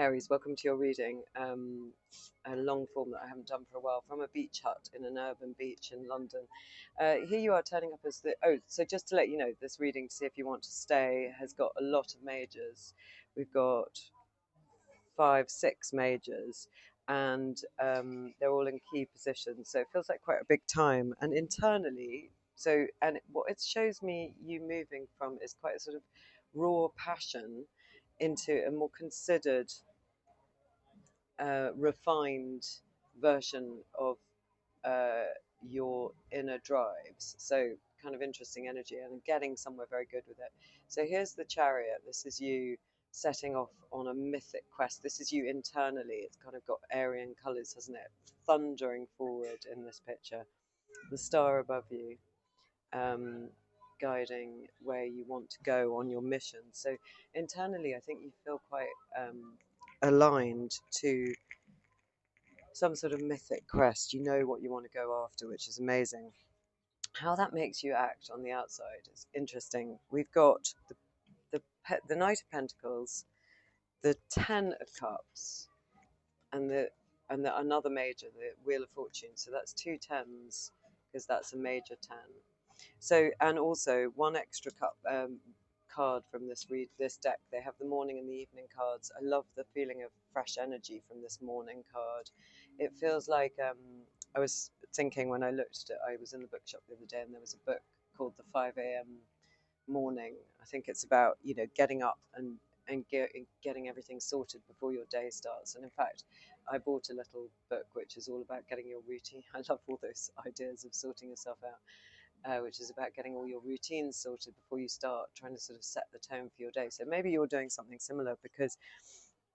Aries, welcome to your reading. A long form that I haven't done for a while from a beach hut in an urban beach in London. Here you are turning up as the. Oh, so just to let you know, this reading to see if you want to stay has got a lot of majors. We've got 5, 6 majors, and they're all in key positions. So it feels like quite a big time. And internally, what it shows me you moving from is quite a sort of raw passion into a more considered refined version of uh, your inner drives. So, kind of interesting energy and getting somewhere very good with it. So, here's the Chariot. This is you setting off on a mythic quest. This is you internally. It's kind of got Aryan colours, hasn't it? Thundering forward in this picture. The star above you, um, guiding where you want to go on your mission. So, internally, I think you feel quite aligned to some sort of mythic quest. You know what you want to go after, which is amazing. How that makes you act on the outside is interesting. We've got the Knight of Pentacles, the Ten of Cups, and the another major, the Wheel of Fortune. So that's 2 10s because that's a major 10. So, and also one extra card from this deck. They have the morning and the evening cards. I love the feeling of fresh energy from this morning card. It feels like I was thinking when I looked at it, I was in the bookshop the other day and there was a book called The 5 a.m. Morning. I think it's about, getting up and getting everything sorted before your day starts. And in fact, I bought a little book which is all about getting your routine. I love all those ideas of sorting yourself out, which is about getting all your routines sorted before you start trying to sort of set the tone for your day. So maybe you're doing something similar because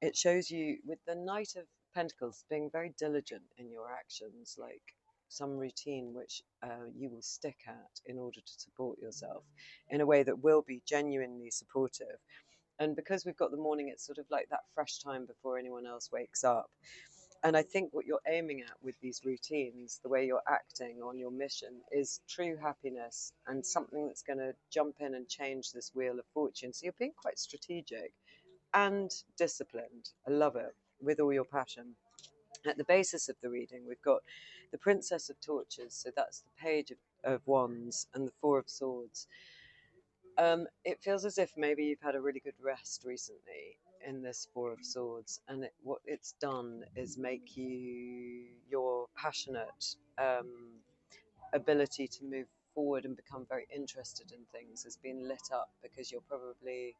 it shows you with the Knight of Pentacles being very diligent in your actions, like some routine which you will stick at in order to support yourself in a way that will be genuinely supportive. And because we've got the morning, it's sort of like that fresh time before anyone else wakes up. And I think what you're aiming at with these routines, the way you're acting on your mission, is true happiness and something that's going to jump in and change this wheel of fortune. So you're being quite strategic and disciplined. I love it with all your passion. At the basis of the reading, we've got the Princess of Torches. So that's the Page of Wands and the Four of Swords. It feels as if maybe you've had a really good rest recently in this Four of Swords, and what it's done is make your passionate ability to move forward and become very interested in things has been lit up because you're probably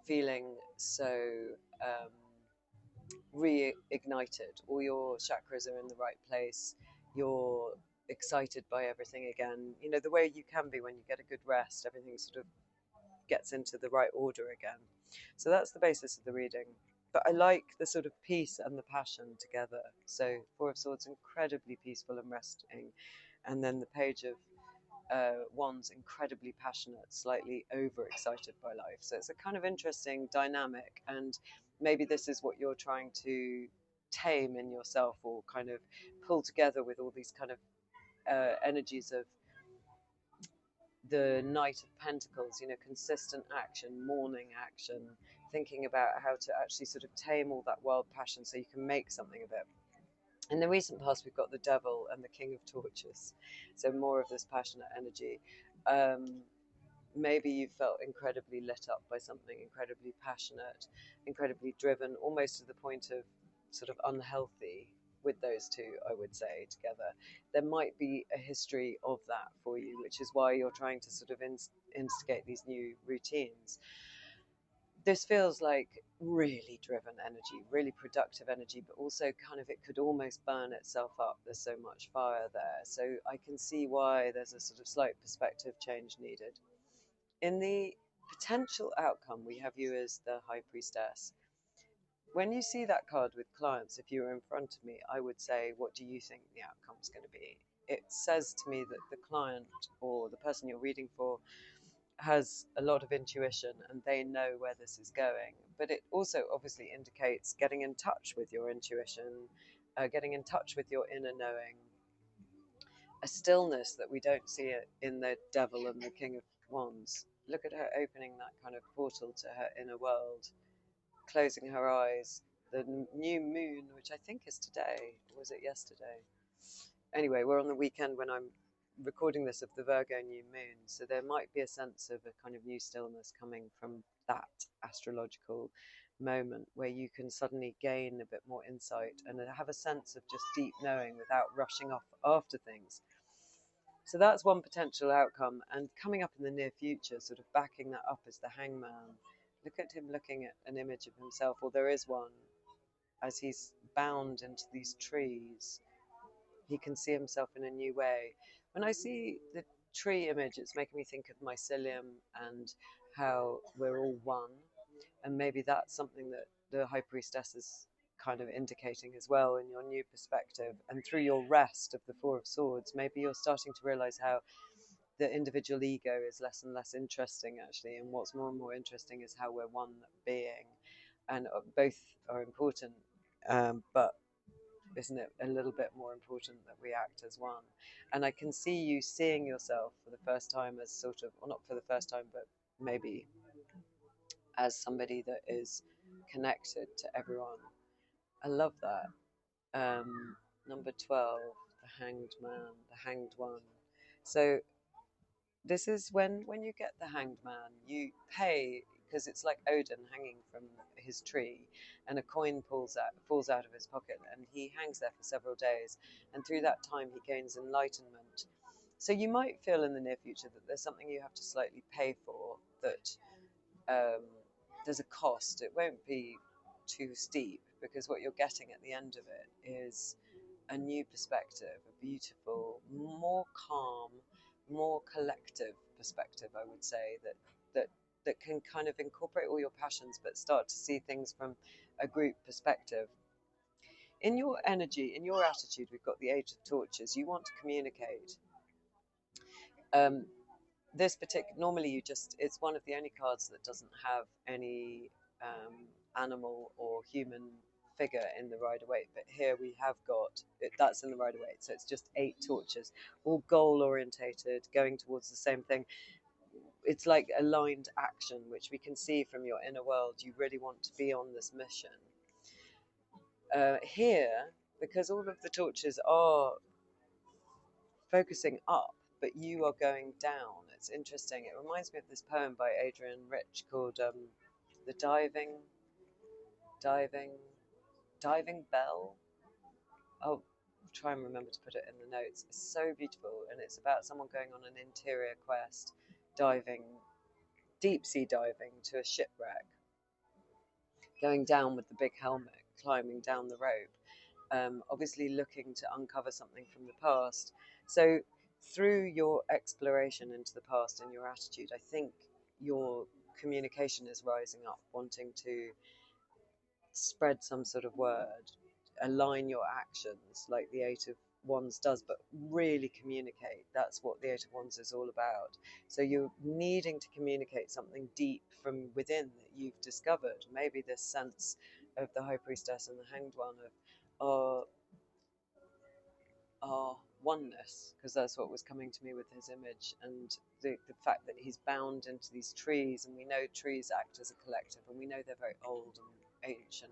feeling so reignited. All your chakras are in the right place. You're excited by everything again. You know, the way you can be when you get a good rest, everything sort of gets into the right order again. So that's the basis of the reading. But I like the sort of peace and the passion together. So Four of Swords, incredibly peaceful and resting. And then the Page of Wands, incredibly passionate, slightly overexcited by life. So it's a kind of interesting dynamic. And maybe this is what you're trying to tame in yourself or kind of pull together with all these kind of energies of the Knight of Pentacles, consistent action, morning action, thinking about how to actually sort of tame all that wild passion so you can make something of it. In the recent past, we've got the Devil and the King of Torches, so more of this passionate energy. Maybe you felt incredibly lit up by something, incredibly passionate, incredibly driven, almost to the point of sort of unhealthy with those two, I would say, together. There might be a history of that for you, which is why you're trying to sort of instigate these new routines. This feels like really driven energy, really productive energy, but also kind of it could almost burn itself up. There's so much fire there. So I can see why there's a sort of slight perspective change needed. In the potential outcome, we have you as the High Priestess. When you see that card with clients, if you were in front of me, I would say, what do you think the outcome is going to be? It says to me that the client or the person you're reading for has a lot of intuition and they know where this is going. But it also obviously indicates getting in touch with your intuition, getting in touch with your inner knowing, a stillness that we don't see in the Devil and the King of Wands. Look at her opening that kind of portal to her inner world, closing her eyes. The new moon, which I think is today, or was it yesterday? Anyway, we're on the weekend when I'm recording this of the Virgo new moon, so there might be a sense of a kind of new stillness coming from that astrological moment where you can suddenly gain a bit more insight and have a sense of just deep knowing without rushing off after things. So that's one potential outcome. And coming up in the near future, sort of backing that up, is the Hangman. Look at him looking at an image of himself, or there is one, as he's bound into these trees. He can see himself in a new way. When I see the tree image, it's making me think of mycelium and how we're all one. And maybe that's something that the High Priestess is kind of indicating as well in your new perspective. And through your rest of the Four of Swords, maybe you're starting to realize how the individual ego is less and less interesting, actually. And what's more and more interesting is how we're one being. And both are important, but isn't it a little bit more important that we act as one? And I can see you seeing yourself for the first time as sort of, well, not for the first time, but maybe as somebody that is connected to everyone. I love that. Number 12, the Hanged Man, the Hanged One. So this is when you get the Hanged Man, you pay, because it's like Odin hanging from his tree, and a coin falls out of his pocket, and he hangs there for several days, and through that time he gains enlightenment. So you might feel in the near future that there's something you have to slightly pay for, that there's a cost. It won't be too steep, because what you're getting at the end of it is a new perspective, a beautiful, more calm, more collective perspective, I would say, that can kind of incorporate all your passions but start to see things from a group perspective. In your energy, in your attitude, we've got the Age of Torches. You want to communicate. This particular, normally it's one of the only cards that doesn't have any animal or human figure in the Rider-Waite, but here we have got it, that's in the Rider-Waite. So it's just 8 torches, all goal orientated, going towards the same thing. It's like aligned action, which we can see from your inner world. You really want to be on this mission. Here, because all of the torches are focusing up, but you are going down. It's interesting. It reminds me of this poem by Adrian Rich called "The Diving Bell." I'll try and remember to put it in the notes. It's so beautiful, and it's about someone going on an interior quest, diving, deep sea diving to a shipwreck, going down with the big helmet, climbing down the rope, obviously looking to uncover something from the past. So through your exploration into the past and your attitude, I think your communication is rising up, wanting to spread some sort of word, align your actions like the Eight of Wands does, but really communicate. That's what the Eight of Wands is all about. So you're needing to communicate something deep from within that you've discovered. Maybe this sense of the High Priestess and the Hanged One of our oneness, because that's what was coming to me with his image, and the fact that he's bound into these trees, and we know trees act as a collective, and we know they're very old and ancient.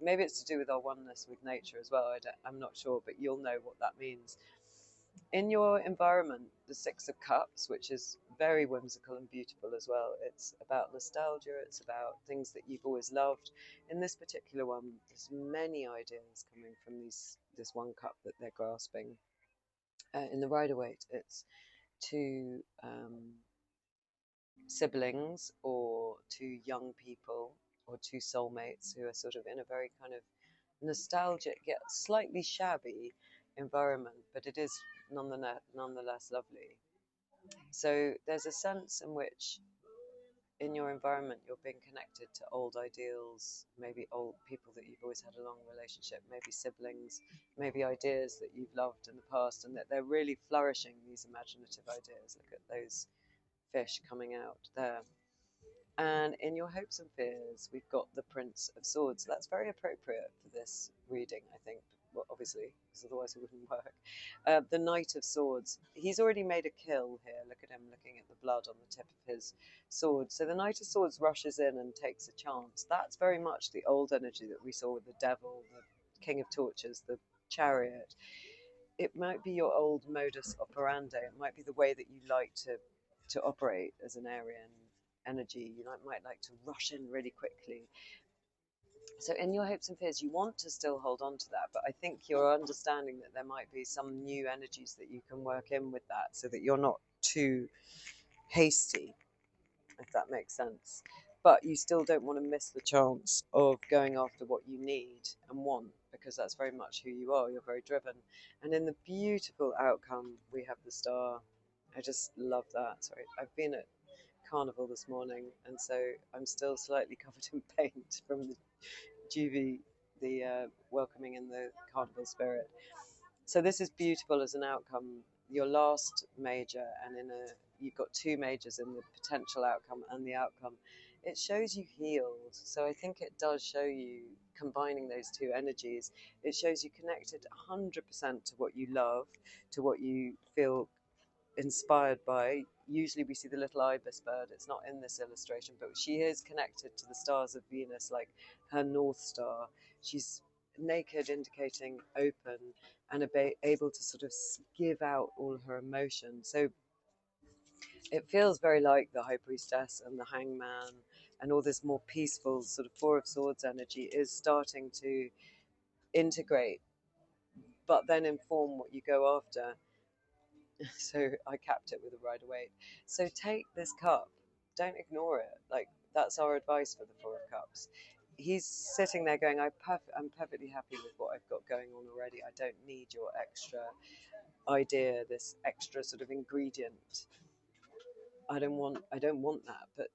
Maybe it's to do with our oneness with nature as well. I'm not sure, but you'll know what that means. In your environment, the Six of Cups, which is very whimsical and beautiful as well. It's about nostalgia. It's about things that you've always loved. In this particular one, there's many ideas coming from this one cup that they're grasping. In the Rider-Waite, it's to siblings or to young people or to soulmates who are sort of in a very kind of nostalgic yet slightly shabby environment, but it is nonetheless lovely. So there's a sense in which in your environment you're being connected to old ideals, maybe old people that you've always had a long relationship, maybe siblings, maybe ideas that you've loved in the past, and that they're really flourishing, these imaginative ideas. Look at those fish coming out there. And in your hopes and fears, we've got the Prince of Swords. That's very appropriate for this reading, I think, well, obviously, because otherwise it wouldn't work. The Knight of Swords. He's already made a kill here. Look at him looking at the blood on the tip of his sword. So the Knight of Swords rushes in and takes a chance. That's very much the old energy that we saw with the Devil, the King of Torches, the Chariot. It might be your old modus operandi. It might be the way that you like to operate as an Aryan energy. You might like to rush in really quickly. So in your hopes and fears, you want to still hold on to that, but I think you're understanding that there might be some new energies that you can work in with that, so that you're not too hasty, if that makes sense. But you still don't want to miss the chance of going after what you need and want, because that's very much who you are. You're very driven. And in the beautiful outcome, we have the star. I just love that. Sorry, I've been at carnival this morning, and so I'm still slightly covered in paint from the Juvie, the welcoming in the carnival spirit. So this is beautiful as an outcome. Your last major, and you've got two majors in the potential outcome and the outcome. It shows you healed. So I think it does show you combining those two energies. It shows you connected 100% to what you love, to what you feel inspired by. Usually we see the little ibis bird. It's not in this illustration, but she is connected to the stars of Venus, like her North Star. She's naked, indicating open, and able to sort of give out all her emotion. So it feels very like the High Priestess and the Hangman, and all this more peaceful sort of Four of Swords energy is starting to integrate, but then inform what you go after. So I capped it with a rider Waite. So take this cup, don't ignore it. Like, that's our advice for the Four of Cups. He's sitting there going, I'm perfectly happy with what I've got going on already. I don't need your extra idea, this extra sort of ingredient. I don't want that. But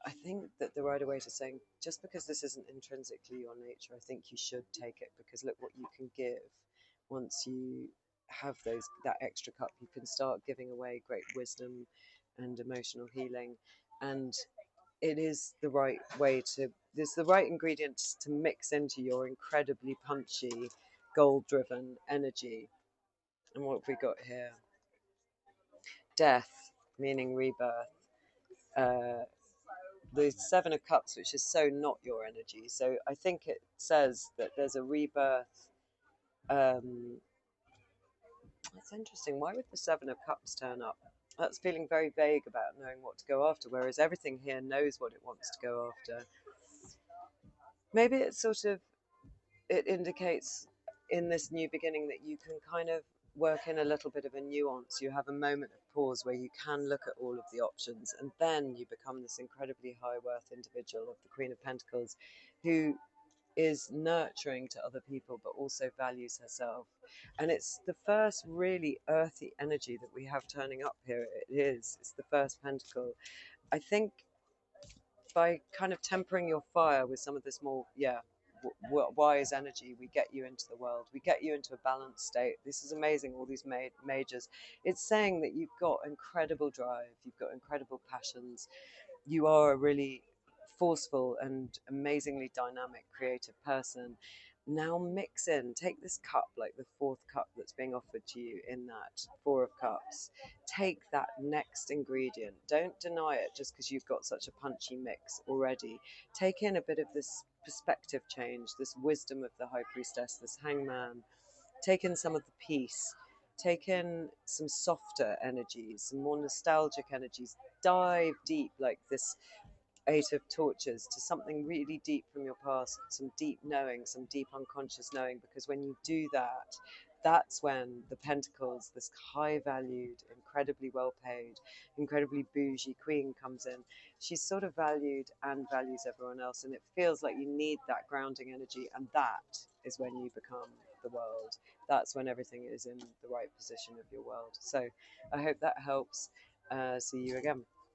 I think that the rider Waite is saying, just because this isn't intrinsically your nature, I think you should take it, because look what you can give once you have that extra cup. You can start giving away great wisdom and emotional healing, and it is the right way to. There's the right ingredients to mix into your incredibly punchy, goal-driven energy. And what have we got here? Death, meaning rebirth. The Seven of Cups, which is so not your energy. So I think it says that there's a rebirth. That's interesting. Why would the Seven of Cups turn up? That's feeling very vague about knowing what to go after, whereas everything here knows what it wants to go after. Maybe it indicates in this new beginning that you can kind of work in a little bit of a nuance. You have a moment of pause where you can look at all of the options, and then you become this incredibly high worth individual of the Queen of Pentacles, who is nurturing to other people but also values herself. And it's the first really earthy energy that we have turning up here. It's the first pentacle. I think by kind of tempering your fire with some of this more wise energy, we get you into the world, we get you into a balanced state. This is amazing, all these majors. It's saying that you've got incredible drive, you've got incredible passions, you are a really forceful and amazingly dynamic, creative person. Now mix in, take this cup, like the fourth cup that's being offered to you in that Four of Cups. Take that next ingredient. Don't deny it just because you've got such a punchy mix already. Take in a bit of this perspective change, this wisdom of the High Priestess, this Hangman. Take in some of the peace. Take in some softer energies, some more nostalgic energies. Dive deep, like this Eight of Torches, to something really deep from your past, some deep knowing, some deep unconscious knowing, because when you do that, that's when the Pentacles, this high valued, incredibly well paid, incredibly bougie queen comes in. She's sort of valued and values everyone else, and it feels like you need that grounding energy, and that is when you become the world. That's when everything is in the right position of your world. So I hope that helps. See you again.